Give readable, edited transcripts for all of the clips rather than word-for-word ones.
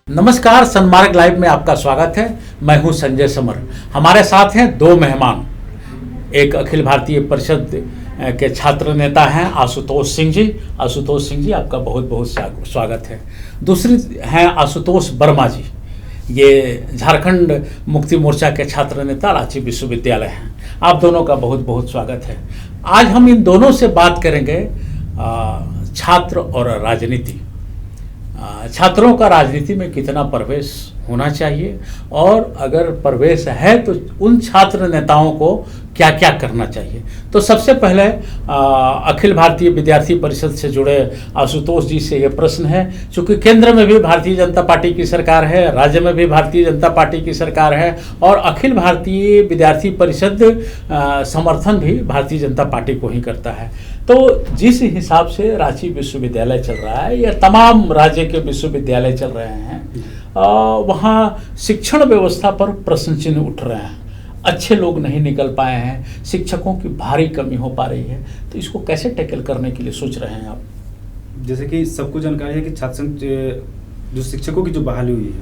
नमस्कार, सन्मार्ग लाइव में आपका स्वागत है। मैं हूं संजय समर। हमारे साथ हैं दो मेहमान। एक अखिल भारतीय परिषद के छात्र नेता हैं आशुतोष सिंह जी। आशुतोष सिंह जी, आपका बहुत बहुत स्वागत है। दूसरी हैं आशुतोष वर्मा जी। ये झारखंड मुक्ति मोर्चा के छात्र नेता रांची विश्वविद्यालय हैं। आप दोनों का बहुत बहुत स्वागत है। आज हम इन दोनों से बात करेंगे छात्र और राजनीति। छात्रों का राजनीति में कितना प्रवेश होना चाहिए और अगर प्रवेश है तो उन छात्र नेताओं को क्या क्या करना चाहिए। तो सबसे पहले अखिल भारतीय विद्यार्थी परिषद से जुड़े आशुतोष जी से ये प्रश्न है, चूँकि केंद्र में भी भारतीय जनता पार्टी की सरकार है, राज्य में भी भारतीय जनता पार्टी की सरकार है और अखिल भारतीय विद्यार्थी परिषद समर्थन भी भारतीय जनता पार्टी को ही करता है। तो जिस हिसाब से रांची विश्वविद्यालय चल रहा है या तमाम राज्य के विश्वविद्यालय चल रहे हैं, वहाँ शिक्षण व्यवस्था पर प्रश्न चिन्ह उठ रहे हैं। अच्छे लोग नहीं निकल पाए हैं, शिक्षकों की भारी कमी हो पा रही है। तो इसको कैसे टैकल करने के लिए सोच रहे हैं आप? जैसे कि सबको जानकारी है कि छात्र संघ जो शिक्षकों की जो बहाली हुई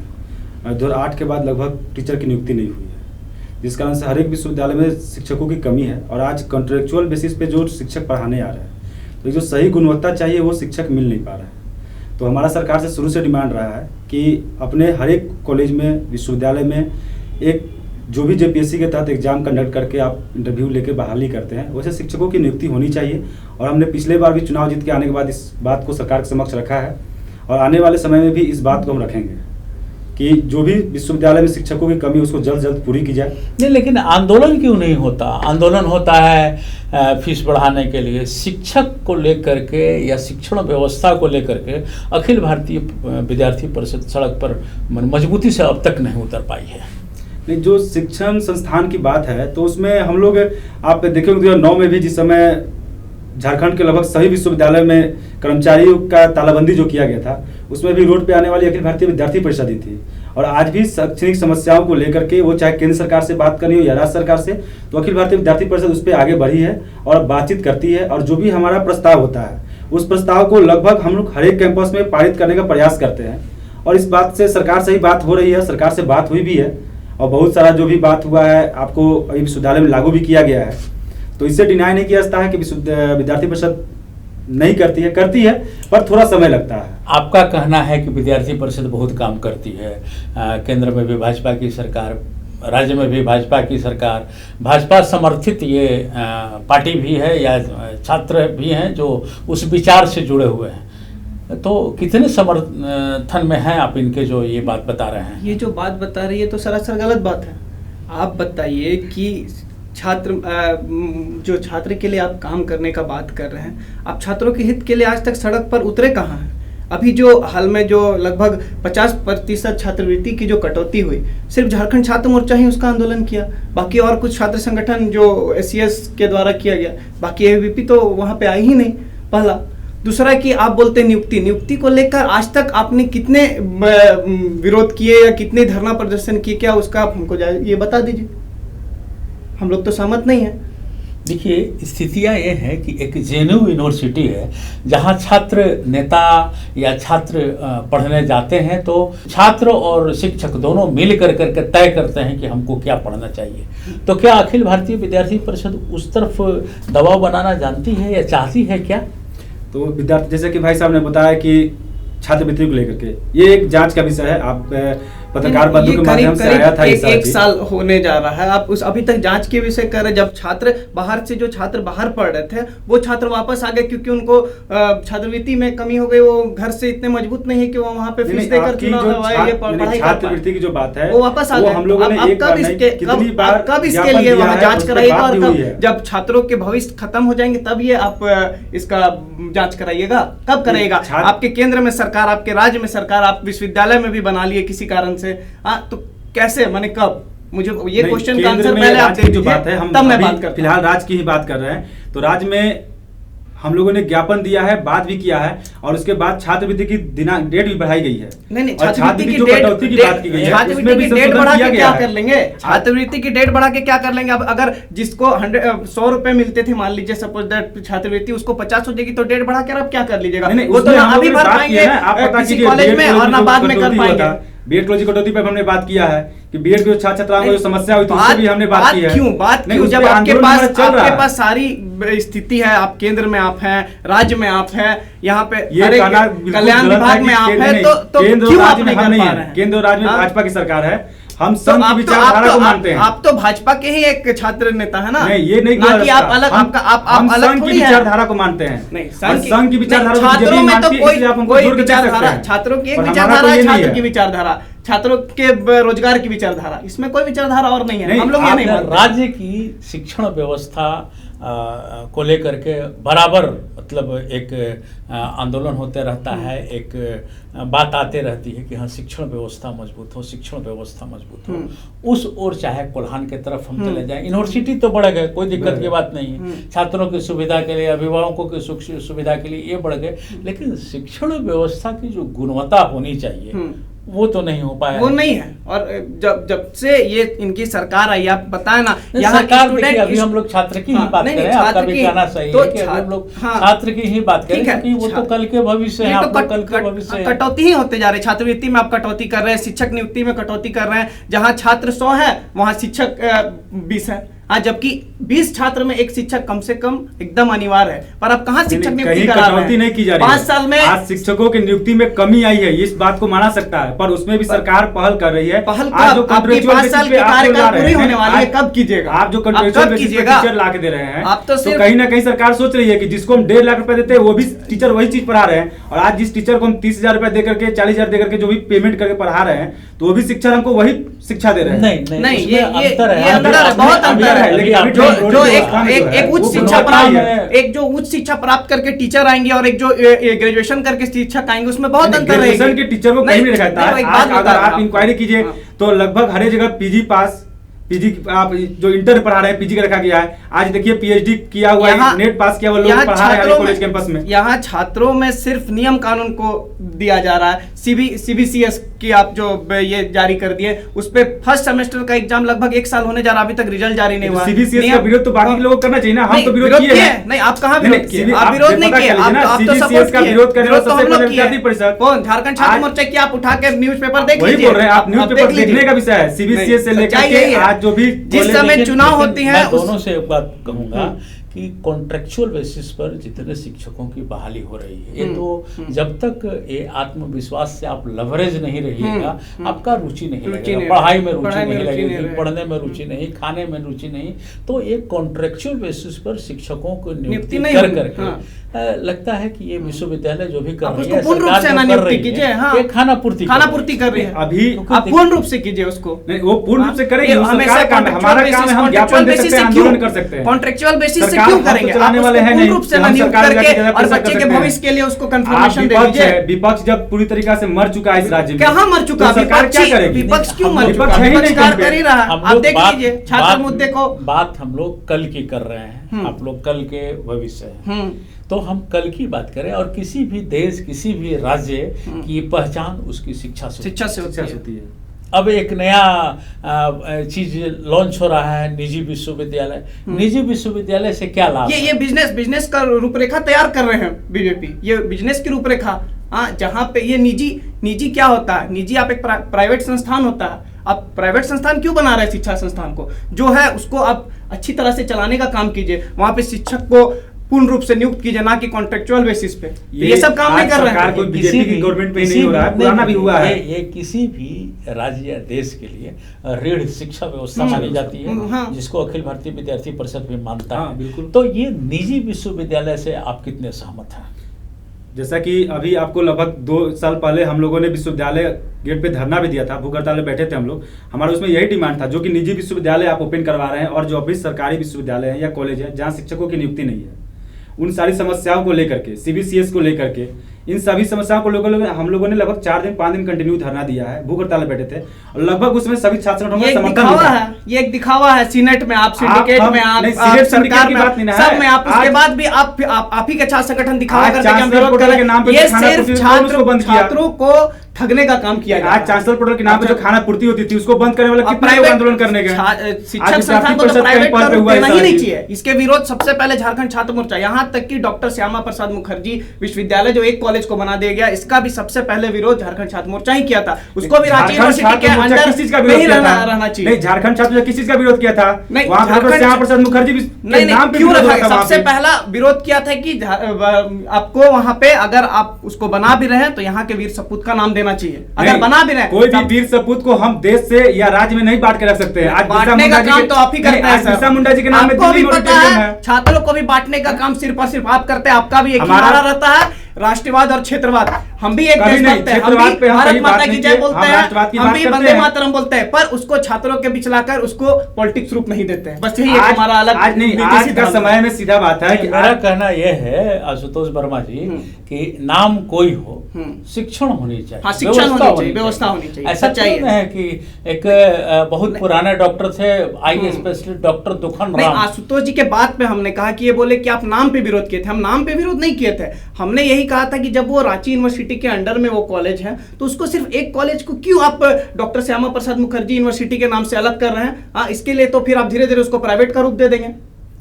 है 2008 के बाद लगभग टीचर की नियुक्ति नहीं हुई है, जिस कारण से हर एक विश्वविद्यालय में शिक्षकों की कमी है और आज कॉन्ट्रेक्चुअल बेसिस पे जो शिक्षक पढ़ाने आ रहे हैं तो जो सही गुणवत्ता चाहिए वो शिक्षक मिल नहीं पा रहा है। तो हमारा सरकार से शुरू से डिमांड रहा है कि अपने हर एक कॉलेज में, विश्वविद्यालय में एक जो भी जेपीएससी के तहत एग्जाम कंडक्ट करके आप इंटरव्यू लेके बहाली करते हैं, वैसे शिक्षकों की नियुक्ति होनी चाहिए। और हमने पिछले बार भी चुनाव जीत के आने के बाद इस बात को सरकार के समक्ष रखा है और आने वाले समय में भी इस बात को हम रखेंगे कि जो भी विश्वविद्यालय में शिक्षकों की कमी उसको जल्द जल्द पूरी की जाए। नहीं, लेकिन आंदोलन क्यों नहीं होता? आंदोलन होता है फीस बढ़ाने के लिए। शिक्षक को लेकर के या शिक्षण व्यवस्था को लेकर के अखिल भारतीय विद्यार्थी परिषद सड़क पर मजबूती से अब तक नहीं उतर पाई है। नहीं, जो शिक्षण संस्थान की बात है तो उसमें हम लोग आप देखोगे 2009 में भी जिस समय झारखंड के लगभग सभी विश्वविद्यालय में कर्मचारियों का तालाबंदी जो किया गया था, उसमें भी रोड पे आने वाली अखिल भारतीय विद्यार्थी परिषद ही थी। और आज भी शैक्षणिक समस्याओं को लेकर के वो चाहे केंद्र सरकार से बात करनी हो या राज्य सरकार से, तो अखिल भारतीय विद्यार्थी परिषद उस पर आगे बढ़ी है और बातचीत करती है। और जो भी हमारा प्रस्ताव होता है उस प्रस्ताव को लगभग हम लोग हर एक कैंपस में पारित करने का प्रयास करते हैं। और इस बात से सरकार से ही बात हो रही है, सरकार से बात हुई भी है और बहुत सारा जो भी बात हुआ है आपको विश्वविद्यालय में लागू भी किया गया है। तो इससे डिनाई नहीं किया जाता है कि विद्यार्थी परिषद नहीं करती है पर थोड़ा समय लगता है। आपका कहना है कि विद्यार्थी परिषद बहुत काम करती है। केंद्र में भी भाजपा की सरकार, राज्य में भी भाजपा की सरकार, भाजपा समर्थित ये पार्टी भी है या छात्र भी हैं जो उस विचार से जुड़े हुए हैं। तो कितने समर्थन में हैं आप इनके जो ये बात बता रहे हैं? ये जो बात बता रही है तो सरासर गलत बात है। आप बताइए कि जो छात्र के लिए आप काम करने का बात कर रहे हैं, आप छात्रों के हित के लिए आज तक सड़क पर उतरे कहाँ हैं? अभी जो हाल में जो लगभग 50% छात्रवृत्ति की जो कटौती हुई, सिर्फ झारखंड छात्र मोर्चा ही उसका आंदोलन किया। बाकी और कुछ छात्र संगठन जो SCS के द्वारा किया गया, बाकी ABVP तो वहाँ पे आई ही नहीं। पहला। दूसरा कि आप बोलते हैं नियुक्ति को लेकर आज तक आपने कितने विरोध किए या कितने धरना प्रदर्शन किए, क्या उसका आप हमको ये बता दीजिए। हम लोग तो सहमत नहीं है। देखिए, स्थितियाँ ये है कि एक JNU यूनिवर्सिटी है जहाँ छात्र नेता या छात्र पढ़ने जाते हैं तो छात्र और शिक्षक दोनों मिल कर करके तय करते हैं कि हमको क्या पढ़ना चाहिए। तो क्या अखिल भारतीय विद्यार्थी परिषद उस तरफ दबाव बनाना जानती है या चाहती है क्या? तो विद्यार्थी, जैसे कि भाई साहब ने बताया कि छात्रवृत्ति को लेकर के ये एक जांच का विषय है। आप पत्रकार बंधु के माध्यम से आया था एक साल होने जा रहा है, आप उस अभी तक जांच के विषय कर रहे। जब छात्र बाहर से जो छात्र बाहर पढ़ रहे थे वो छात्र वापस आ गए क्योंकि उनको छात्रवृत्ति में कमी हो गई। वो घर से इतने मजबूत नहीं है कि वो वहाँ पे फीस देकर छात्रवृत्ति की जो बात है वो वापस आ गए। हम लोगों ने कब इसके लिए वहाँ जांच कराइएगा और कब, जब छात्रों के भविष्य खत्म हो जाएंगे तब ये आप इसका जांच कराइएगा? कब कराइएगा? आपके केंद्र में सरकार, आपके राज्य में सरकार, आप विश्वविद्यालय में भी बना लिए किसी कारण से। तो कैसे, माने कब? मुझे ये क्वेश्चन का आंसर पहले आप दे दीजिए, तब मैं बात करता हूं। फिलहाल राज्य की ही बात कर रहे हैं। तो राज्य में हम लोगों ने ज्ञापन दिया है, बात भी किया है और उसके बाद छात्रवृत्ति की डेट भी बढ़ाई गई है। नहीं, छात्रवृत्ति की कटौती की बात की गई है। छात्रवृत्ति की डेट बढ़ा के क्या कर लेंगे? छात्रवृत्ति की डेट बढ़ा के क्या कर लेंगे? अब अगर जिसको 100 रुपए मिलते थे, मान लीजिए सपोज दैट छात्रवृत्ति उसको 50 हो जाएगी, तो डेट बढ़ा कर अब क्या कर लीजिएगा? वो तो ना अभी भर पाएंगे किसी कॉलेज में और ना बाद में कर पाएंगे। बीएड कॉलेज कटौती पर हमने बात किया है कि बीएड के छात्र छात्राओं को जो समस्या हुई थी उससे भी हमने बात की है। बात क्यों जब आपके पास सारी स्थिति है, आप केंद्र में आप हैं, राज्य में आप हैं, यहाँ पे कल्याण विभाग में आप हैं, तो क्यों आप नहीं कर पा रहे हैं? केंद्र और राज्य में भाजपा की सरकार है, हम संघ की विचारधारा को मानते हैं। आप तो भाजपा के ही एक छात्र नेता है ना? नहीं, ये नहीं ना कि आप अलग, आप अलग संघ की विचारधारा को मानते हैं। नहीं, संघ की विचारधारा छात्रों में तो कोई विचारधारा, छात्रों की एक विचारधारा है, छात्र की विचारधारा, छात्रों के रोजगार की विचारधारा, इसमें कोई विचारधारा और नहीं है। हम लोग ये नहीं मानते। राज्य की शिक्षण व्यवस्था को लेकर के बराबर मतलब एक आंदोलन होते रहता है, एक बात आते रहती है कि हाँ शिक्षण व्यवस्था मजबूत हो, शिक्षण व्यवस्था मजबूत हो। उस ओर चाहे कोल्हान की तरफ हम चले जाएं, यूनिवर्सिटी तो बढ़ गए, कोई दिक्कत की बात नहीं है, छात्रों की सुविधा के लिए, अभिभावकों की सुविधा के लिए ये बढ़ गए, लेकिन शिक्षण व्यवस्था की जो गुणवत्ता होनी चाहिए वो तो नहीं हो पाया, वो नहीं है। और जब से ये इनकी सरकार आई, आप बताए ना, यहाँ सरकार देखिए, अभी हम लोग छात्र की ही बात करें, आपका भी कहना सही है कि हम लोग छात्र की ही बात करें, क्योंकि वो तो कल के भविष्य है, आप कल के भविष्य। कटौती ही होते जा रहे, छात्रवृत्ति में आप कटौती कर रहे हैं, शिक्षक नियुक्ति में कटौती कर रहे हैं, जहाँ छात्र 100 है वहाँ शिक्षक 20 है। हाँ, जबकि 20 छात्र में एक शिक्षक कम से कम एकदम अनिवार्य है, पर अब कहाँ शिक्षक नियुक्ति करा रहे हैं? नहीं की जा रही 5 साल में आज शिक्षकों की नियुक्ति में कमी आई है, इस बात को माना सकता है, पर उसमें भी सरकार पहल कर रही है। पहल कब? आपकी 5 साल की कार्यकाल पूरी होने वाली है, कब कीजिएगा? आप जो कॉन्ट्रैक्चुअल टीचर ला के दे रहे हैं, आप तो कहीं ना कहीं सरकार सोच रही है कि जिसको हम 1.5 लाख रुपए देते हैं वो भी टीचर वही चीज पढ़ा रहे हैं, और आज जिस टीचर को हम 30,000 रुपए देकर के 40,000 देकर के जो भी पेमेंट करके पढ़ा रहे हैं, तो वो भी शिक्षक हमको वही शिक्षा दे रहे हैं। नहीं, ये अंतर है, बहुत अंतर है। लेकिन जो एक उच्च शिक्षा प्राप्त, एक जो उच्च शिक्षा प्राप्त करके टीचर आएंगे और एक जो ग्रेजुएशन करके शिक्षक आएंगे, उसमें बहुत अंतर है। ग्रेजुएशन के टीचर को कहीं नहीं रखा है। अगर आप इंक्वायरी कीजिए तो लगभग हर जगह पीजी पास, पीजी आप जो इंटर पढ़ा रहे हैं पीजी का रखा गया है। आज देखिए पीएचडी किया हुआ है, नेट पास किया हुआ लोग पढ़ा रहे हैं कॉलेज कैंपस में। यहाँ छात्रों में सिर्फ नियम कानून को दिया जा रहा है। सीबीसीएस की आप जो ये जारी कर दिए, उस पे फर्स्ट सेमेस्टर का एग्जाम लगभग 1 साल होने जा रहा, अभी तक रिजल्ट जारी नहीं हुआ। सीबीसीएस का विरोध तो बाकी लोगों को करना चाहिए ना, हम तो विरोध किए हैं। नहीं, आप कहाँ विरोध किए? आप विरोध नहीं किए, आप तो सपोर्ट का विरोध कर रहे हो। सबसे पहले विद्यार्थी परिषद कौन? झारखंड छात्र मोर्चा की आप उठा के न्यूज़पेपर देख लीजिए। बोल रहे हैं आप, न्यूज़पेपर देखने का विषय है। सीबीसीएस से लेकर आज जो भी समय चुनाव होती है, दोनों से एक बात कहूंगा कि कॉन्ट्रेक्चुअल बेसिस पर जितने शिक्षकों की बहाली हो रही है, ये तो जब तक ये आत्मविश्वास से आप लवरेज नहीं रहिएगा, आपका रुचि नहीं लगेगा, पढ़ाई में रुचि नहीं लगेगी, पढ़ने में रुचि नहीं, खाने में रुचि नहीं, तो एक कॉन्ट्रेक्चुअल बेसिस पर शिक्षकों को नियुक्ति कर करके लगता है कि ये विश्वविद्यालय जो भी कर रही है, पूर्ण रूप से ना नियुक्ति कीजिए, हाँ, खानापूर्ति कर रही है। अभी आप पूर्ण रूप से कीजिए उसको। नहीं, वो पूर्ण रूप से करेंगे, हमारा काम है, हम ज्ञापन दे सकते हैं, आंदोलन कर सकते हैं। कॉन्ट्रेक्चुअल बेसिस से क्यों करेंगे? चलाने वाले हैं नहीं, रूप से ना नियुक्त करके और बच्चे के भविष्य के लिए उसको कंफर्मेशन दे दीजिए। विपक्ष जब पूरी तरीके से मर चुका है इस राज्य में, कहाँ मर चुका? सरकार क्या करेगी? विपक्ष क्यों मर चुका? विपक्ष कर ही रहा। आप देख लीजिए छात्र मुद्दे को। बात हम लोग कल की कर रहे हैं, आप लोग कल के भविष्य हैं, तो हम कल की बात करें। और किसी भी देश, किसी भी राज्य की पहचान उसकी शिक्षा से होती है। अब एक नया चीज लॉन्च हो रहा है, निजी विश्वविद्यालय। निजी विश्वविद्यालय से क्या लाभ? ये बिजनेस का रूपरेखा तैयार कर रहे हैं बीजेपी, ये बिजनेस की रूपरेखा। जहाँ पे ये निजी क्या होता है? निजी आप एक प्राइवेट संस्थान होता है। आप प्राइवेट संस्थान क्यों बना रहे हैं? शिक्षा संस्थान को जो है उसको आप अच्छी तरह से चलाने का काम कीजिए। वहाँ पे शिक्षक को पूर्ण रूप से नियुक्त कीजिए, ना कि कॉन्ट्रेक्चुअल बेसिस पे। ये सब काम नहीं कर रहे हैं। कोई बीजेपी की गवर्नमेंट पे नहीं हो रहा है, पुराना भी हुआ है। ये किसी भी राज्य या देश के लिए ऋण शिक्षा व्यवस्था मानी जाती है, जिसको अखिल भारतीय विद्यार्थी परिषद भी मानता है। बिल्कुल। तो ये निजी विश्वविद्यालय से आप कितने सहमत हैं? जैसा कि अभी आपको लगभग 2 साल पहले हम लोगों ने विश्वविद्यालय गेट पे धरना भी दिया था, भूख हड़ताल में बैठे थे हम लोग। हमारा उसमें यही डिमांड था, जो कि निजी विश्वविद्यालय आप ओपन करवा रहे हैं और जो अभी सरकारी विश्वविद्यालय है या कॉलेज है जहाँ शिक्षकों की नियुक्ति नहीं है, उन सारी समस्याओं को लेकर के, सीबीसीएस को लेकर के, इन सभी समस्याओं को लेकर हम लोगों ने लगभग 4-5 दिन कंटिन्यू धरना दिया है, भूख हड़ताल में बैठे थे और लगभग उसमें सभी छात्र संगठनों का समर्थन मिला है। ये एक दिखावा है। सीनेट में आप, सिंडिकेट में आप, सरकार में आप, सब में आप, उसके बाद भी आप ही के छात्र संगठन दिखावा करते हैं। ये सिर्फ छात्रों को ठगने का काम किया जा रहा आज है। चांसलर पोर्टल के नाम पे जो खाना पूर्ति होती थी उसको बंद करने वाला कितना लोग आंदोलन करने गए। शिक्षक संस्थान को तो प्राइवेट का रूप देना ही नहीं चाहिए। इसके विरोध सबसे पहले झारखंड छात्र मोर्चा, यहाँ तक कि डॉक्टर श्यामा प्रसाद मुखर्जी विश्वविद्यालय जो एक कॉलेज को बना दिया गया, इसका भी सबसे पहले विरोध झारखंड छात्र मोर्चा ही किया था। उसको भी रांची यूनिवर्सिटी के अंडर किस चीज का में ही विरोध किया रहना था? चाहिए। नहीं, झारखंड छात्र किस चीज का विरोध किया था? नहीं, वहां पर डॉक्टर श्यामा प्रसाद मुखर्जी भी नहीं नाम पे क्यों विरोध रखा हुआ था गया? वहां सबसे पे। पहला विरोध किया था कि आपको वहां पे अगर आप उसको बना भी रहे हैं तो यहाँ के वीर सपूत का नाम देना चाहिए। अगर बना भी रहे कोई भी वीर सपूत को हम देश से या राज्य में नहीं बांट के रख सकते हैं। आज बांटने का काम तो आप ही करते हैं सर। बिरसा मुंडा जी के नाम में आपको भी दिल्ली पता ऑडिटोरियम है, है। छात्रों को भी बांटने का काम सिर्फ और सिर्फ आप करते हैं। आपका भी एक ही हमारा- नारा रहता है, राष्ट्रवाद और क्षेत्रवाद। हम भी एक कभी नहीं, देशभक्त हैं, हम क्षेत्रवाद पे भी हम भारत कहीं माता बात की नहीं जय किए, बोलते हम हैं, राष्ट्रवाद की हम बात भी करते वंदे हैं। मातरम बोलते हैं, पर उसको छात्रों के बीच लाकर उसको पॉलिटिक्स रूप नहीं देते हैं। बस यही एक आज हमारा अलग आज नहीं, नीति आज का सिद्धांत है। समय में सीधा बात है कि मेरा कहना यह है आशुतोष वर्मा जी कि नाम कोई हो, शिक्षण होनी चाहिए, हाँ, शिक्षण होनी चाहिए, व्यवस्था होनी चाहिए, ऐसा सच्चाई थोड़ी है। ना है कि एक बहुत पुराने डॉक्टर थे, आई स्पेशलिस्ट डॉक्टर दुखन नहीं, राम। आशुतोष जी के बात पे हमने कहा कि ये बोले कि आप नाम पे विरोध किए थे। हम नाम पे विरोध नहीं किए थे। हमने यही कहा था कि जब वो रांची यूनिवर्सिटी के अंडर में वो कॉलेज है तो उसको सिर्फ एक कॉलेज को क्यों आप डॉक्टर श्यामा प्रसाद मुखर्जी यूनिवर्सिटी के नाम से अलग कर रहे हैं? हाँ, इसके लिए तो फिर आप धीरे धीरे उसको प्राइवेट का रूप दे देंगे।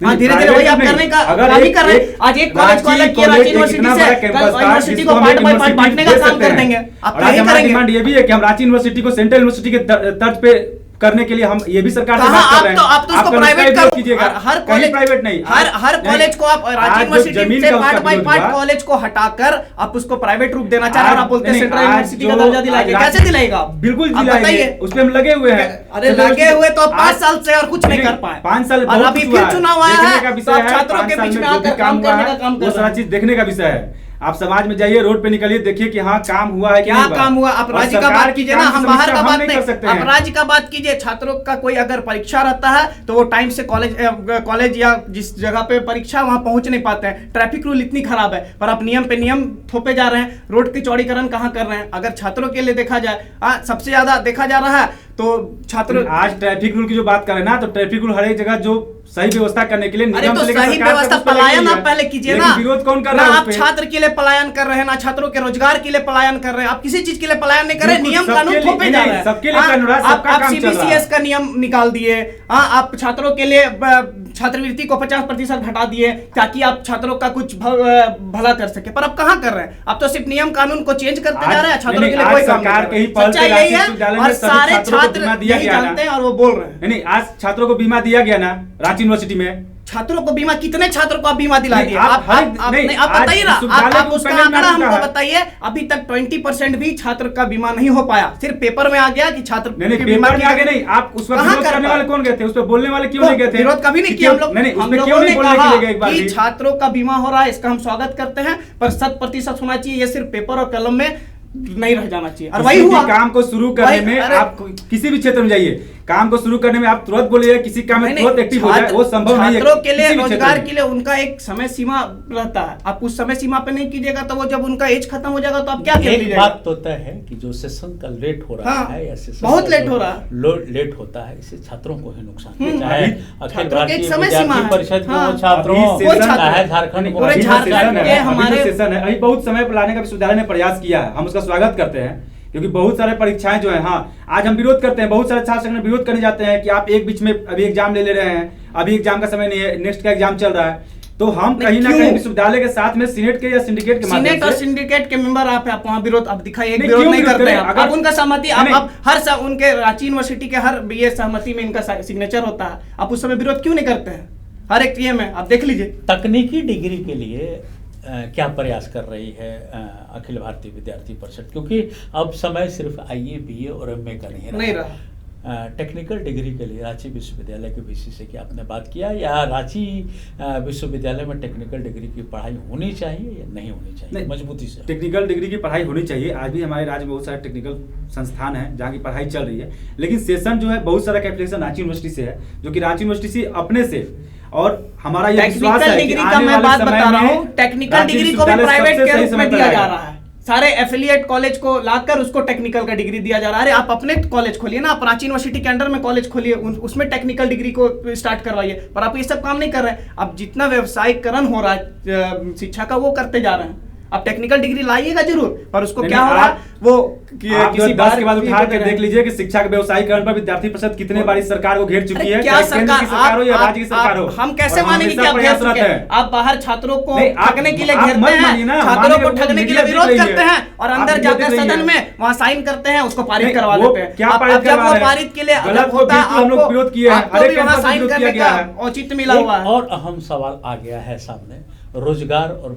हाँ, धीरे धीरे वही आप करने का काम ही कर रहे हैं। आज एक कॉलेज को अलग किया रांची यूनिवर्सिटी से, कल यूनिवर्सिटी को पार्ट बाय पार्ट बांटने का काम कर देंगे। आप यही करेंगे। डिमांड ये भी है कि हम रांची यूनिवर्सिटी को सेंट्रल यूनिवर्सिटी के तर्ज पे करने के लिए हम ये भी सरकार से बात कर रहे हैं। आप तो उसको प्राइवेट कर कीजिएगा, हर कहीं कॉलेज प्राइवेट नहीं, हर कॉलेज को आप रांची यूनिवर्सिटी से पार्ट बाय पार्ट कॉलेज को हटाकर आप उसको प्राइवेट रूप देना चाह रहे हैं। आप बोलते हैं सेंट्रल यूनिवर्सिटी का दर्जा दिलाएंगे, कैसे दिलाएगा? बिल्कुल आप दिलाएंगे, बताइए। उस पे हम लगे हुए हैं। अरे लगे हुए तो 5 साल से और कुछ नहीं कर पाए। 5 साल और अभी फिर चुनाव आया है तो आप छात्रों के बीच में आकर काम करने का काम कर वो सारा चीज देखने का विषय है। आप समाज में जाइए, रोड पे निकलिए, देखिए कि हाँ काम हुआ है कि क्या काम हुआ। आप राज्य का बात कीजिए ना, हम बाहर का बात नहीं कर सकते आप हैं। राज्य का बात कीजिए। छात्रों का कोई अगर परीक्षा रहता है तो वो टाइम से कॉलेज या जिस जगह पे परीक्षा वहां पहुंच नहीं पाते हैं। ट्रैफिक रूल इतनी खराब है, पर आप नियम पे नियम थोपे जा रहे हैं। रोड की चौड़ीकरण कहाँ कर रहे हैं? अगर छात्रों के लिए देखा जाए, सबसे ज्यादा देखा जा रहा है तो छात्र आज ट्रैफिक रूल की जो बात करें ना, तो ट्रैफिक रूल हर एक जगह जो सही व्यवस्था करने के लिए अरे निगम तो से लेकर सही सरकार तक व्यवस्था उस पे लगी पलायन हुई आप है। पहले कीजिए लेकिन ना। विरोध कौन कर ना रहा है आप उस पे? छात्र के लिए पलायन कर रहे हैं, ना छात्रों के रोजगार के लिए पलायन कर रहे हैं। आप किसी चीज के लिए पलायन नहीं कर रहे हैं। बिल्कुल, नियम सबके कानून लिए- थोपे जा नहीं, रहे हैं। सबके लिए कानून है, सबका आप काम चल रहा है। CBCS का नियम निकाल दिए। आप छात्रों के लिए छात्रवृत्ति को 50% घटा दिए ताकि आप छात्रों का कुछ भला कर सके, पर आप कहाँ कर रहे हैं? आप तो सिर्फ नियम कानून को चेंज करते जा रहे हैं, छात्रों के लिए कोई काम सरकार के ही नहीं। पहल सच्चाई पे यही रांची है विश्वविद्यालय में और सभी सारे छात्रों को छात्र बीमा दिया यही गया ना। जानते हैं और वो बोल रहे हैं। नहीं, आज छात्रों को बीमा दिया गया ना रांची यूनिवर्सिटी में। छात्रों को बीमा, कितने छात्रों को आप बीमा दिला नहीं, दिए? आप आप नहीं, आप बताइए ना, विश्वविद्यालय आप को उसका पहले आंकड़ा मिला हमको है। बताइए। अभी तक 20% भी छात्र का बीमा नहीं हो पाया। सिर्फ पेपर में आ गया कि छात्र नहीं, की पेपर में की- आगे नहीं। आप उस वक्त कहाँ विरोध कर करने पाए? वाले कौन गए थे? उस पर बोलने वाले क्यों नहीं गए थे? विरोध कभी नहीं किया हम लोग। नहीं, हम उसमें लोगों क्यों ने नहीं बोलने के कहा लिए गए एक बार कि भी? छात्रों का बीमा हो रहा है, इसका हम स्वागत करते हैं, पर 100% होना चाहिए। ये सिर्फ पेपर और कलम में नहीं रह जाना चाहिए। और वही किसी हुआ। भी काम को शुरू करने में अरे- आप किसी भी क्षेत्र में जाइए, काम को शुरू करने में आप तुरंत बोलिए, किसी काम में नहीं, तुरंत एक्टिव हो जाए, वो संभव नहीं है। छात्रों के लिए, किसी भी क्षेत्र रोजगार में। के लिए उनका एक समय सीमा रहता है। आप उस समय सीमा पे नहीं कीजिएगा तो वो जब उनका एज खत्म हो जाएगा तो आप क्या कर एक लीजिएगा? बात तो तय है कि जो सेशन का लेट हो रहा हाँ, है या सेशन बहुत का लेट जो हो रहा है। लेट होता है, इससे छात्रों को ही नुकसान है। चाहे अभी अखिल छात्रों की भारतीय एक समय सीमा विद्यार्थी है। परिषद के हाँ, वो छात्रों, अभी सेशन- चाहे झारखंड पूरे अभी जो झारखंड सेशन के है, अभी हमारे- जो सेशन है, अभी बहुत समय पर लाने का विश्वविद्यालय ने प्रयास किया है। हम उसका स्वागत करते हैं, क्योंकि बहुत सारे परीक्षाएं जो है, हाँ आज हम विरोध करते हैं, बहुत सारे छात्र संगठन विरोध करने जाते हैं कि आप एक बीच में अभी एग्जाम ले रहे हैं, अभी एग्जाम का समय नहीं है, नेक्स्ट का एग्जाम चल रहा है। तो हम कहीं ना क्यों? कहीं विश्वविद्यालय के साथ में सीनेट के या सिंडिकेट के माध्यम सीनेट और से सिंडिकेट के मेंबर आप वहाँ विरोध अब दिखाइए, नहीं, विरोध क्यों नहीं विरोध करते करें? हैं। अगर- आप उनका सहमति, नहीं, आप हर उनके रांची यूनिवर्सिटी के हर BA सहमति में इनका सिग्नेचर होता है। आप उस समय विरोध क्यों नहीं करते हैं? हर एक ये में आप देख लीजिए। तकनीकी डिग्री के लिए क्या प्रयास कर रही है अखिल भारतीय विद्यार्थी परिषद? क्योंकि अब समय सिर्फ IE BA और MA का नहीं रहा। टेक्निकल डिग्री के लिए रांची विश्वविद्यालय के VC से क्या आपने बात किया, या रांची विश्वविद्यालय में टेक्निकल डिग्री की पढ़ाई होनी चाहिए या नहीं होनी चाहिए? नहीं, मजबूती से टेक्निकल डिग्री की पढ़ाई होनी चाहिए। आज भी हमारे राज्य में बहुत सारे टेक्निकल संस्थान हैं जहाँ की पढ़ाई चल रही है, लेकिन सेशन जो है बहुत सारा कैपिटेशन रांची यूनिवर्सिटी से है, जो कि रांची यूनिवर्सिटी से अपने से, और हमारा यह विश्वास टेक्निकल है कि डिग्री का आने मैं वाले बात समय बता रहा में हूँ, टेक्निकल रांची डिग्री को भी विश्वविद्यालय प्राइवेट सबसे के सही रूप समय में पर दिया जा आएगा। रहा है। सारे एफिलिएट कॉलेज को लाकर उसको टेक्निकल का डिग्री दिया जा रहा है। अरे आप अपने कॉलेज खोलिए ना, आप रांची यूनिवर्सिटी के अंडर में कॉलेज खोलिए, उसमें टेक्निकल डिग्री को स्टार्ट करवाइए, पर आप ये सब काम नहीं कर रहे हैं। अब जितना व्यवसायीकरण हो रहा है शिक्षा का, वो करते जा रहे हैं। अब टेक्निकल डिग्री लाइएगा जरूर, पर उसको नहीं, क्या नहीं, हो रहा है वो आप किसी 10 के बाद उठा के रहे देख लीजिए कि शिक्षा के व्यवसायीकरण पर विद्यार्थी परिषद कितने बार इस सरकार को घेर चुकी अरे है, क्या चाहे केंद्र की सरकार हो या राज्य की सरकार हो। हम कैसे और मानेंगे कि हमेशा आप घेर प्रयासरत चुके हैं? है। आप बाहर छात्रों को नहीं, आप- ठगने के लिए आप घेरते मत हैं, मानिए ना, छात्रों मानिए को वो ठगने के लिए मीडिया विरोध दिख रही करते है। हैं और आप अंदर मीडिया जाकर दिख रही सदन है। में वहां साइन करते हैं, उसको पारित नहीं, करवा वो देते हैं। क्या अब पारित जब करवा वो रहे हैं? पारित के लिए गलत जब को होता है, बिल्कुल हम लोग विरोध किए हैं, आपको हर एक भी वहां कैंपस साइन विरोध करने किया का गया है। औचित्य मिला हुआ एक है। और अहम सवाल आ गया है सामने रोजगार और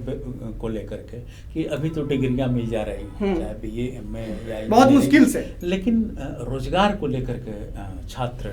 को लेकर के कि अभी तो डिग्रियां मिल जा रही हैं, चाहे बीए एमए या बहुत engineering, मुश्किल से। लेकिन रोजगार को लेकर के छात्र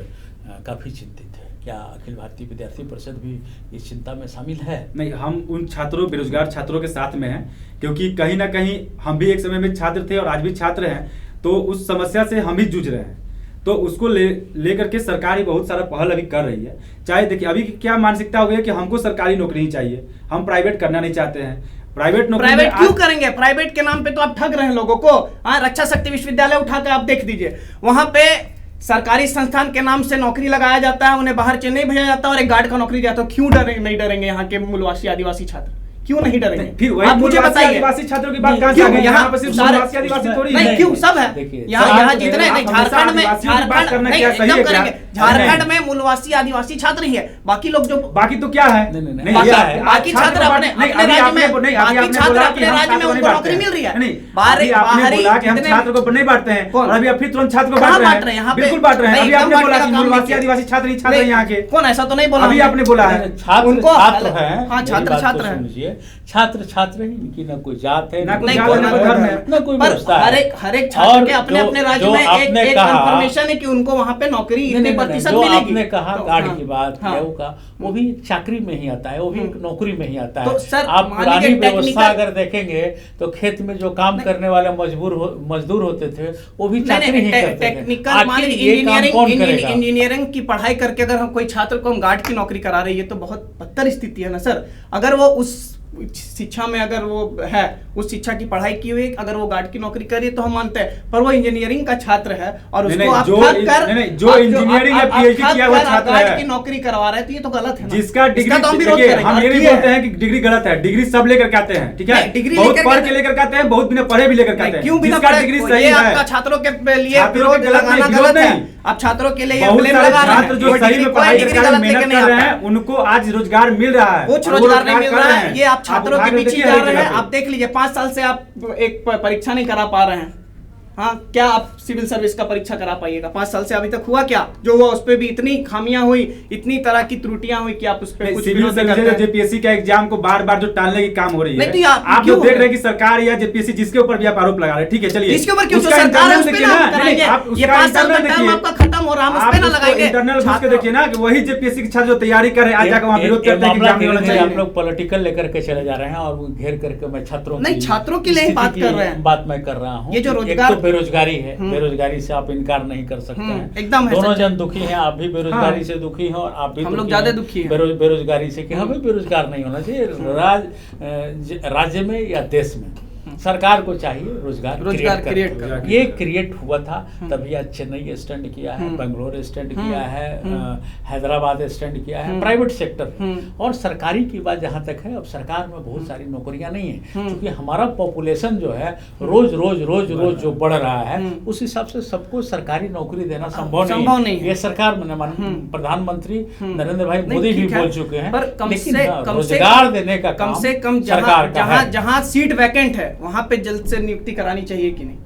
काफी चिंतित है। क्या अखिल भारतीय विद्यार्थी परिषद भी इस चिंता में शामिल है? नहीं, हम उन छात्रों, बेरोजगार छात्रों के साथ में हैं, क्योंकि कहीं ना कहीं हम भी एक समय में छात्र थे और आज भी छात्र हैं, तो उस समस्या से हम ही जूझ रहे हैं। तो उसको लेकर के सरकार ही बहुत सारा पहल अभी कर रही है। चाहे देखिए अभी क्या मानसिकता हो गई है कि हमको सरकारी नौकरी ही चाहिए, हम प्राइवेट करना नहीं चाहते हैं। प्राइवेट नौकरी में प्राइवेट क्यों करेंगे? प्राइवेट के नाम पे तो आप ठग रहे हैं लोगों को। हाँ, रक्षा शक्ति विश्वविद्यालय उठाकर आप देख दीजिए, वहां पे सरकारी संस्थान के नाम से नौकरी लगाया जाता है, उन्हें बाहर चेन्नई भेजा जाता है और एक गार्ड का नौकरी दिया जाता है। क्यों नहीं डरेंगे यहाँ के मूलवासी आदिवासी छात्र? क्यों नहीं डरेंगे? फिर वही आप मुझे मूलवासी बताइए। आदिवासी छात्रों की बात कहाँ से क्यों? आ गई? यहाँ यहाँ पर सिर्फ सारे- मूलवासी आदिवासी थोड़ी नहीं, है। क्यों सब है देखिए, यहाँ सारे- यहाँ जितने नहीं, आप झारखंड में आदिवासियों की बात करना नहीं, क्या सही एकदम है क्या? करेंगे। झारखंड में मूलवासी आदिवासी छात्र ही है, बाकी लोग जो बाकी तो क्या है? नहीं, बाकी ऐसा है। बाकी छात्र अपने अपने राज्य में बाकी छात्र अपने राज्य में उनको नौकरी मिल रही है। नहीं, बाहरी आपने बाहरी बोला कि हम जितने- छात्र को नहीं बांटते हैं कौन? और अभी आप फिर तुरंत छात्र को कहाँ बांट बांट रहे रहे हैं? यहाँ हैं। पे बिल्कुल बांट रहे हैं। नहीं, अभी एकदम आपने बोला बांटने कि का काम मूलवासी नहीं आदिवासी छात्र ही छात्र नहीं, हैं यहाँ के। कौन? ऐसा तो नहीं बोला अभी हमने। आपने बोला है। छात्र उनको छात्र हैं, हाँ, मेरी छात्र बात छात्र को हैं। समझिए। छात्र छात्र हैं, इनकी ना कोई जात है, ना कोई नहीं, जात कोई है, ना कोई ना धर्म है। ना कोई पर व्यवस्था है। हर एक छात्र और के अपने जो- अपने राज्य जो में एक आपने एक कहा- कंफर्मेशन है कि उनको वहाँ पे नौकरी नहीं, इतने नहीं, नहीं, प्रतिशत जो मिलेगी। आपने कहा तो, गार्ड हाँ, की बात हाँ। गेहूं का, वो भी चाकरी में ही आता है, वो भी एक नौकरी में ही आता है। तो सर, आप मान पुरानी लीजिए व्यवस्था technical- अगर देखेंगे तो खेत में जो काम करने वाले मजदूर होते थे वो भी चाकरी ही करते थे। टेक्निकल मान आखिर लीजिए ये काम कौन करेगा? इंजीनियरिंग की पढ़ाई करके अगर हम कोई छात्र को हम गार्ड की नौकरी करा रही है तो बहुत बदतर स्थिति है ना सर। अगर वो उस शिक्षा में अगर वो है, उस शिक्षा की पढ़ाई की हुई, अगर वो गार्ड की नौकरी कर रही है तो हम मानते हैं, पर वो इंजीनियरिंग का छात्र है और नहीं, उसको आप जो ठग कर नहीं, जो इंजीनियरिंग या PhD किया हुआ छात्र गार्ड है, की नौकरी करवा रहे हैं, तो ये तो गलत है ना। जिसका डिग्री, इसका तो हम विरोध देखिए, करेंगे। हम ये और नहीं किए बोलते हैं। हैं कि डिग्री गलत है। डिग्री सब लेकर के आते हैं, ठीक है? नहीं, डिग्री बहुत लेकर पढ़ के- के लेकर के आते हैं, बहुत बिना पढ़े भी लेकर के आते हैं। क्यों बिना जिसका पढ़े? डिग्री ये सही है, आपका छात्रों के लिए छात्रों विरोध के गलत लगाना नहीं, गलत है। नहीं। आप छात्रों के लिए बहुत ब्लेम सारे लगा रहे हैं। छात्र जो कोई सही डिग्री- में कोई पढ़ाई डिग्री करके गलत मेहनत लेके नहीं कर रहे आता। हैं, उनको आज रोजगार मिल रहा है। कुछ और वो रोजगार नहीं मिल कर रहा रहे है, हैं। ये आप छात्रों उठा के के पीछे देखिए जा हर रहे जगह हैं। पे। आप देख लीजिए 5 साल से आप एक परीक्षा नहीं करा पा रहे हैं। हाँ, क्या आप सिविल सर्विस का परीक्षा करा पाइएगा? 5 साल से अभी तक हुआ क्या? जो हुआ उस पे भी इतनी खामियां हुई, इतनी तरह की त्रुटियां हुई कि आप उस पे कुछ सिविल विरोध नहीं सर्विस करते हैं। जेपीएससी का एग्जाम को बार बार जो टालने की काम हो रही नहीं, है, तो ये आप क्यों लोग हो देख रहा रहे है? हैं कि सरकार या जेपीएससी जिसके ऊपर भी आप आरोप लगा रहे हैं, ठीक है, चलिए इसके ऊपर क्यों? जो उसका सरकार है, इंटरनल उस पे देखिए ना ना, हम कराएंगे। नहीं, आप ये उसका 5 साल का इंटरनल टर्म देखिए, आपका खत्म हो रहा है, हम उस पे ना लगाएंगे। इंटरनल घुस के छात्रों- देखिए ना कि वही जेपीएससी की छात्र जो तैयारी कर रहे हैं, आज जाकर वहाँ विरोध करते हैं कि एग्जाम नहीं होना चाहिए। हम लोग पॉलिटिकल लेकर के चले जा रहे हैं और वो घेर करके मैं छात्रों नहीं, छात्रों के लिए ही स्थिति बात की कर रहे हैं। बात मैं कर रहा हूँ। ये जो एक रोजगार- तो बेरोजगारी है, बेरोजगारी से आप इनकार नहीं कर सकते हैं। एकदम है दोनों सच। जन दुखी हैं, आप भी बेरोजगारी हाँ। से दुखी हैं और आप भी हम लोग दुखी ज्यादा हैं दुखी हैं। बेरोजगारी से कि हमें बेरोजगार नहीं होना चाहिए। राज्य में या देश में सरकार को चाहिए रोजगार क्रिएट करना। करना। ये क्रिएट हुआ था तभी आज चेन्नई स्टैंड किया है, बेंगलोर स्टैंड किया है, हैदराबाद स्टैंड किया है, प्राइवेट सेक्टर। और सरकारी की बात जहाँ तक है, अब सरकार में बहुत सारी नौकरियां नहीं है, क्योंकि हमारा पॉपुलेशन जो है रोज रोज रोज रोज जो बढ़ रहा है, उस हिसाब से सबको सरकारी नौकरी देना संभव नहीं है। ये सरकार में प्रधानमंत्री नरेंद्र भाई मोदी भी बोल चुके हैं, पर कम लेकिन से रोजगार देने का कम काम से कम सरकार का है। जहां सीट वैकेंट है वहां पे जल्द से नियुक्ति करानी चाहिए कि नहीं?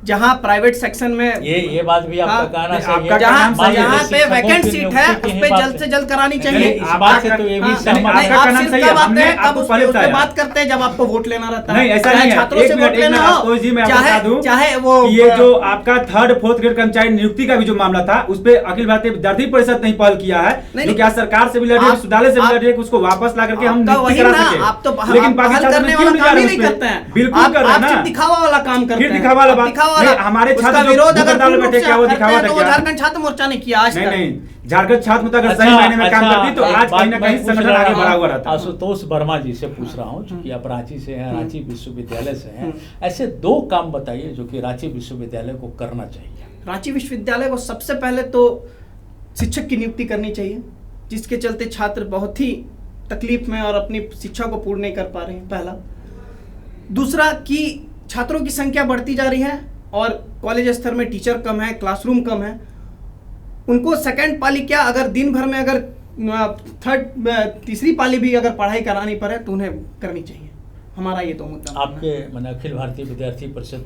जहां प्राइवेट सेक्शन में ये बात भी आपका हाँ, कहना नहीं, सही है। आपका जहां मान लीजिए जहां पे शिक्षकों वैकेंट की सीट है नियुक्ति उस की पे बात जल्द है। से जल्द करानी नहीं, चाहिए। इस बात से तो ये भी हाँ, सहमत नहीं, आपका आप कहना सिर्फ सही कब है, आते हमने हैं, कब आपको उस पहले पे बताया। बात करते हैं जब आपको वोट लेना रहता है। नहीं, ऐसा चाहे नहीं है। छात्रों से एक वोट मिनट लेना हो, आशुतोष जी, मैं आपको बता दूं चाहे वो कि ये जो आपका 3rd 4th ग्रेड कर्मचारी नियुक्ति का भी जो मामला था, उस पे अखिल भारतीय विद्यार्थी परिषद ने पहल किया है, जो कि आज सरकार से भी लड़ रही है, विश्वविद्यालय से भी लड़ रही है कि उसको वापस ला करके हम नियुक्ति करा सके। आप तो लेकिन बाकी पहल छात्र करने क्यों वाला नहीं जा काम रहे ही उस नहीं पे? करते हैं। बिल्कुल कर रहे हैं आप ना। सिर्फ दिखावा वाला काम करते हैं। फिर दिखावा वाला आप बात। दिखावा नहीं, वाला हमारे उसका छात्र जो विरोध अगर भूख हड़ताल में पूर्ण रूप बैठे, से क्या वो करते दिखावा हैं था तो वो क्या? झारखंड छात्र मोर्चा ने किया आज नहीं तक। नहीं, झारखंड छात्र मोर्चा अगर सही मायने में काम करती तो एक आज बात कहीं ना मैं कहीं पूछ संगठन रहा आगे हूं, बढ़ा हुआ रहता। आशुतोष वर्मा जी से पूछ रहा हूँ, चूंकि आप रांची से हैं, रांची विश्वविद्यालय से हैं, ऐसे 2 काम बताइए जो कि रांची विश्वविद्यालय को करना चाहिए। रांची विश्वविद्यालय को सबसे पहले तो शिक्षक की नियुक्ति करनी चाहिए, जिसके चलते छात्र बहुत ही तकलीफ में और अपनी शिक्षा को पूर्ण नहीं कर पा रहे हैं। पहला दूसरा कि छात्रों की संख्या बढ़ती जा रही है और कॉलेज स्तर में टीचर कम है, क्लासरूम कम है। उनको सेकंड पाली क्या, अगर दिन भर में अगर तीसरी पाली भी अगर पढ़ाई करानी पड़े तो उन्हें करनी चाहिए। हमारा ये तो मुद्दा आपके मैंने अखिल भारतीय विद्यार्थी परिषद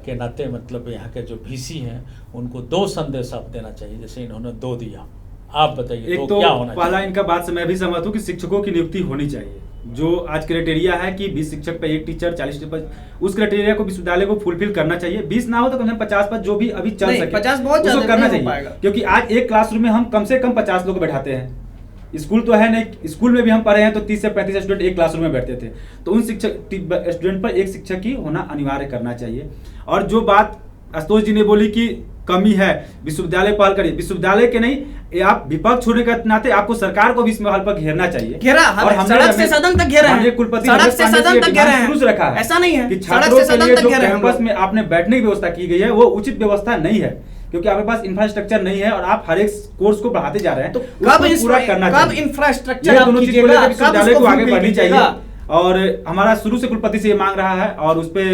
के नाते मतलब यहाँ के जो वीसी हैं उनको 2 संदेश आप देना चाहिए, जैसे इन्होंने 2 दिया। आप बताइए एक तो क्या होना पहला चाहिए? इनका बात से मैं भी सहमत हूँ कि शिक्षकों की नियुक्ति होनी चाहिए। जो आज क्राइटेरिया है कि 20 शिक्षक पे 1 टीचर, 40 टीचर, उस क्राइटेरिया को विश्वविद्यालय को फुलफिल करना चाहिए। 20 ना हो तो कम से कम 50 पर जो भी अभी चल सके 50 बहुत उसको ज्यादा करना नहीं हो चाहिए। पाएगा। क्योंकि आज एक क्लासरूम में हम कम से कम 50 लोग बैठाते हैं। स्कूल तो है नहीं, स्कूल में भी हम पढ़े हैं तो 30 से 35 स्टूडेंट एक क्लासरूम में बैठते थे। तो उन शिक्षक स्टूडेंट पर 1 शिक्षक ही होना अनिवार्य करना चाहिए। और जो बात आशुतोष जी ने बोली कि कमी है, विश्वविद्यालय पहल करिए, विश्वविद्यालय के नहीं, ये आप विपक्ष होने के नाते आपको सरकार को भी इस महल पर घेरना चाहिए। घेरा, सड़क से सदन तक घेरा है, कुलपति सड़क से सदन तक घेरा है, शुरू से रखा है। ऐसा नहीं है कि सड़क छात्रों से के सदन लिए तक जो घेरा है हम कैंपस लोग। में आपने बैठने की व्यवस्था की गई है वो उचित व्यवस्था नहीं है, क्योंकि आपके पास इंफ्रास्ट्रक्चर नहीं है और आप हर एक कोर्स को बढ़ाते जा रहे हैं। तो उसको पूरा करना कब चाहिए। इंफ्रास्ट्रक्चर ये आप दोनों चीज को कीजिएगा, लेकर कब विश्वविद्यालय उसको को आगे फुलफिल बढ़नी चाहिए। कीजिएगा। और हमारा शुरू से कुलपति से ये मांग रहा है और उस पे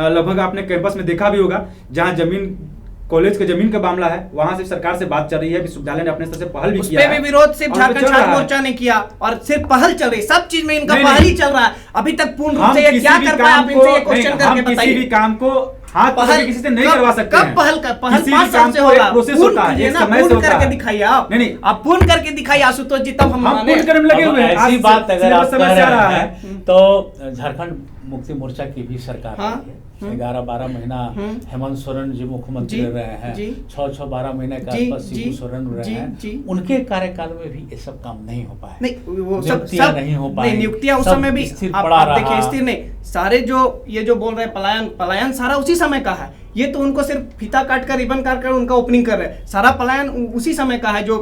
लगभग आपने कैंपस में देखा भी होगा, जहाँ जमीन कॉलेज के जमीन का मामला है वहां से सरकार से बात चल रही है। विश्वविद्यालय ने अपने स्तर से पहल भी किया है। उस पे भी विरोध सिर्फ और झारखंड चल रहा छात्र है। मोर्चा ने किया और सिर्फ पहल चल रही, सब चीज में इनका नहीं, पहल ही नहीं। चल रहा है। अभी तक पूर्ण रूप हम से ये किसी क्या भी कर पाए, काम आप इनसे ये को क्वेश्चन नहीं, करके हम किसी भी बताइए। काम को हाथ पकड़ के किसी से नहीं करवा सकते हैं। कब पहल 5 किसी भी साल काम से को हो एक रहा, प्रोसेस पूर्ण होता है, कीजिए एक ना, समय से पूर्ण होता करके है। दिखाइए आप। नहीं, आप पूर्ण करके दिखाइए आशुतोष जी, तब हम हम माने। पूर्ण करने में लगे हुए हैं। ऐसी आज बात अगर आप सिलेबस कह समस्या रहा रहे है हैं तो झारखंड मुक्ति मोर्चा की भी सरकार हाँ, रही है। 11-12 महीना हेमंत सोरेन जी मुख्यमंत्री जी, रहे हैं। जी। 6-12 महीने के जी, आसपास शिबू जी, सोरेन रहे जी, हैं। जी। उनके कार्यकाल में भी ये सब काम नहीं हो पाए। नहीं, वो नियुक्तियां नहीं हो पाई। नियुक्तियां उस सब समय भी स्थिर आप पड़ा देखिए रहा। स्थिर नहीं, सारे जो ये जो बोल रहे हैं पलायन सारा उसी समय का है। ये तो उनको सिर्फ फीता काट कर रिबन काट कर उनका ओपनिंग कर रहे हैं। सारा पलायन उसी समय का है जो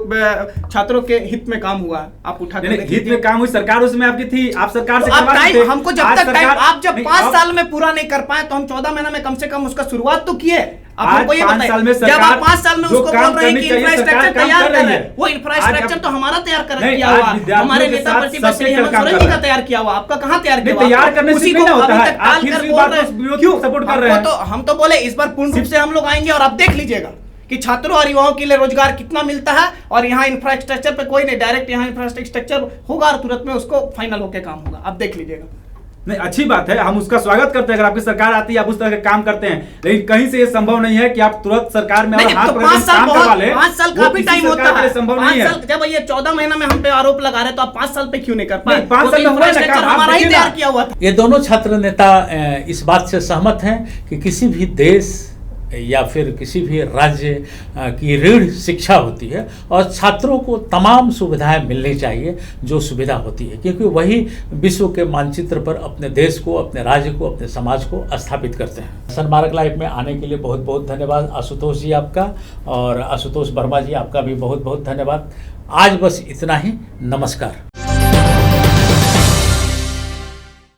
छात्रों के हित में काम हुआ है। आप उठा कर हित में काम हुई, सरकार उसमें आपकी थी, आप सरकार से तो आप करवा टाइम सकते। हमको जब आज तक टाइम सरकार- आप जब नहीं, 5 अब- साल में पूरा नहीं कर पाए तो हम 14 महीना में कम से कम उसका शुरुआत तो किए। आप आज हमको ये 5 बताइए, साल में जब सरकार आप 5 साल में जो उसको काम बोल रहे हैं करनी कि चाहिए, इंफ्रास्ट्रक्चर सरकार काम तैयार कर कर रही रहे है। हैं, वो आज इंफ्रास्ट्रक्चर आप- तो हमारा तैयार कर नहीं, किया आज हुआ है। विद्यार्थियों हमारे के नेता साथ प्रतिपक्ष सबसे श्री हेमंत काम सोरेन कर जी रहा का है। तैयार किया हुआ, आपका कहाँ तैयार किया नहीं, हुआ? तैयार करने से उसी नहीं को ना होता अभी है। तक आप टाल फिर कर से बोल बात रहे उस विरोध हैं। को क्यों? सपोर्ट कर रहे हमको हैं। तो हम तो बोले इस बार पूर्ण रूप से हम लोग आएंगे और अब देख लीजिएगा कि छात्रों और युवाओं के लिए रोजगार कितना मिलता है। और यहाँ इंफ्रास्ट्रक्चर पे कोई नहीं, डायरेक्ट यहाँ इंफ्रास्ट्रक्चर होगा और तुरंत में उसको फाइनल होकर काम होगा। अब देख लीजिएगा। नहीं, अच्छी बात है, हम उसका स्वागत करते हैं। अगर आपकी सरकार आती है आप उस तरह के काम करते हैं, लेकिन कहीं से ये संभव नहीं है कि आप तुरंत सरकार में नहीं, हाथ तो पकड़ 5 के साल काम करवा बहुत, ले। 5 साल वो काफी किसी टाइम सरकार होता के लिए है। संभव 5 नहीं है। साल जब ये 14 महीना में हम पे आरोप लगा रहे हैं तो आप 5 साल पे क्यों नहीं कर पाए? नहीं, 5 वो साल तो में हुआ है ना इंफ्रास्ट्रक्चर काम, आप हमारा ही देखिए ना। तैयार किया हुआ था। ये दोनों छात्र नेता इस बात से सहमत हैं कि किसी भी देश या फिर किसी भी राज्य की रीढ़ शिक्षा होती है और छात्रों को तमाम सुविधाएं मिलनी चाहिए जो सुविधा होती है, क्योंकि वही विश्व के मानचित्र पर अपने देश को, अपने राज्य को, अपने समाज को स्थापित करते हैं। सनमार्ग लाइव में आने के लिए बहुत बहुत धन्यवाद आशुतोष जी आपका, और आशुतोष वर्मा जी आपका भी बहुत बहुत धन्यवाद। आज बस इतना ही, नमस्कार।